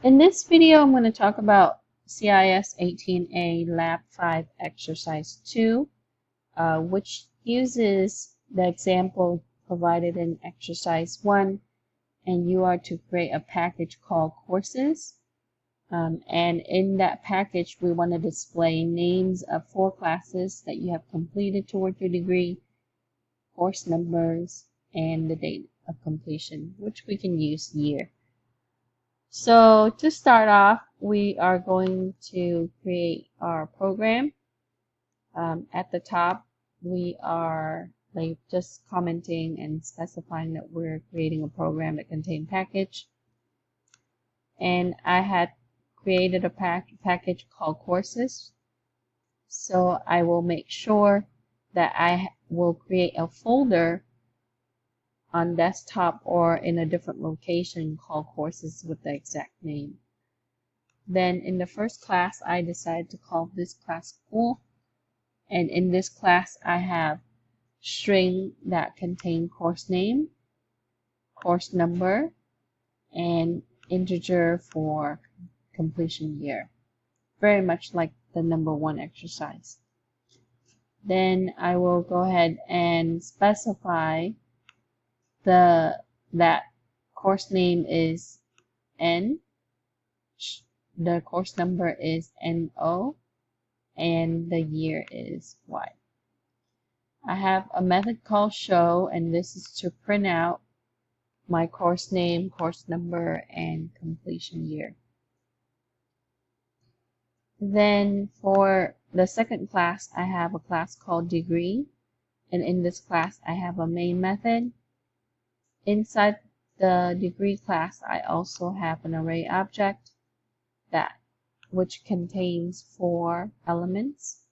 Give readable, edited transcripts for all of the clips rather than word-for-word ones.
In this video, I'm going to talk about CIS18A Lab5 Exercise 2, which uses the example provided in Exercise 1, and you are to create a package called Courses. And in that package, we want to display names of 4 classes that you have completed toward your degree, course numbers, and the date of completion, which we can use year. So to start off, we are going to create our program. At the top, we are just commenting and specifying that we're creating a program that contains package. And I had created a package called Courses. So I will make sure that I will create a folder on desktop or in a different location called Courses with the exact name. Then in the first class, I decided to call this class Cool. And in this class, I have string that contain course name, course number, and integer for completion year. Very much like the number 1 exercise. Then I will go ahead and specify that course name is N, the course number is NO, and the year is Y. I have a method called show, and this is to print out my course name, course number, and completion year. Then for the second class, I have a class called degree, and in this class, I have a main method. Inside the degree class, I also have an array object which contains 4 elements,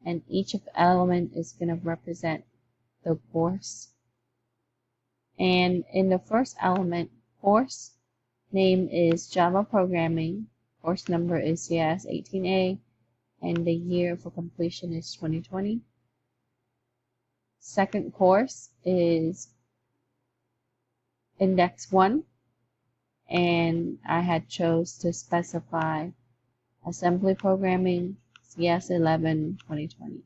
and each of the element is going to represent the course. And in the first element, course name is Java Programming, course number is CIS18A, and the year for completion is 2020. Second course is Index 1, and I had chose to specify Assembly Programming CIS11 2020.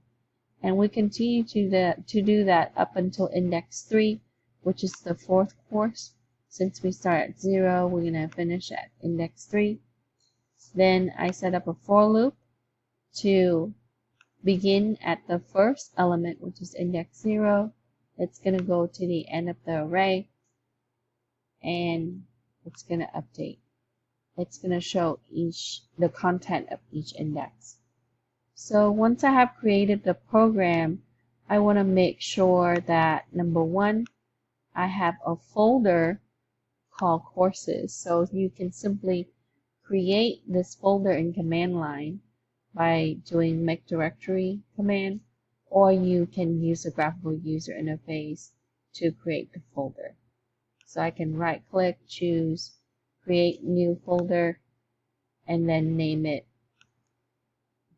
And we continue to do that up until Index 3, which is the 4th course. Since we start at 0, we're going to finish at Index 3. Then I set up a for loop to begin at the first element, which is Index 0. It's going to go to the end of the array, and it's going to update. It's going to show the content of each index. So once I have created the program, I want to make sure that number 1, I have a folder called courses. So you can simply create this folder in command line by doing make directory command, or you can use a graphical user interface to create the folder. So I can right click, choose create new folder, and then name it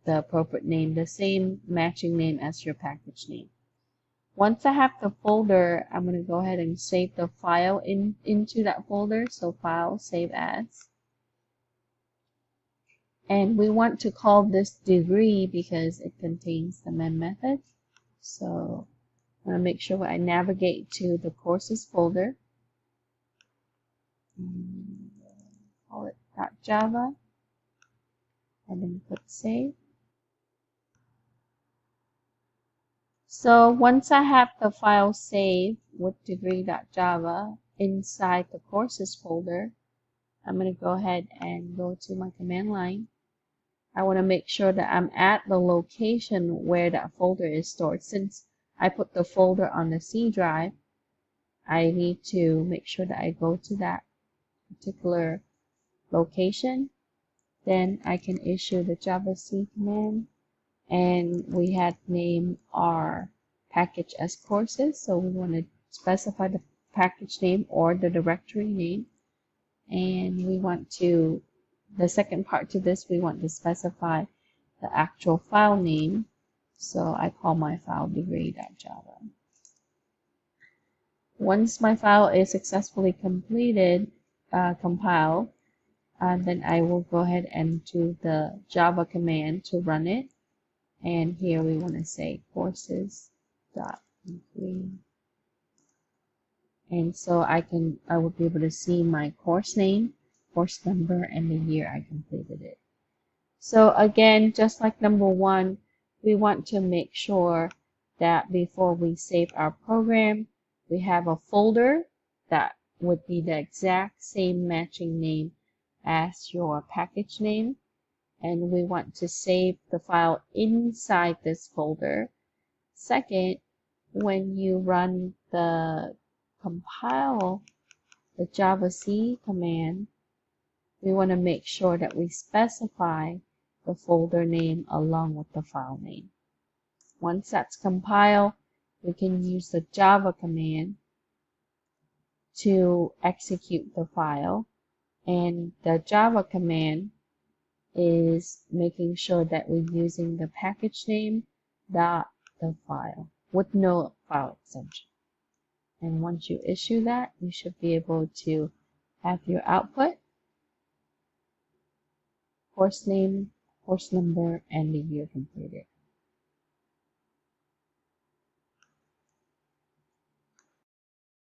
the appropriate name, the same matching name as your package name. Once I have the folder, I'm going to go ahead and save the file into that folder. So file, save as. And we want to call this degree because it contains the mem method. So I'm going to make sure I navigate to the courses folder. Call it .java, and then click save. So once I have the file saved with degree.java inside the courses folder, I'm going to go ahead and go to my command line. I want to make sure that I'm at the location where that folder is stored. Since I put the folder on the C drive, I need to make sure that I go to that particular location. Then I can issue the javac command, and we had named our package as courses, so we want to specify the package name or the directory name, and we want to, the second part to this, we want to specify the actual file name, so I call my file degree.java. Once my file is successfully compiled, And then I will go ahead and do the Java command to run it. And here we want to say courses.complete. And so I will be able to see my course name, course number, and the year I completed it. So again, just like number 1, we want to make sure that before we save our program, we have a folder that would be the exact same matching name as your package name. And we want to save the file inside this folder. Second, when you run the compile the javac command, we want to make sure that we specify the folder name along with the file name. Once that's compiled, we can use the Java command to execute the file. And the Java command is making sure that we're using the package name dot the file with no file extension. And once you issue that, you should be able to have your output, course name, course number, and the year completed.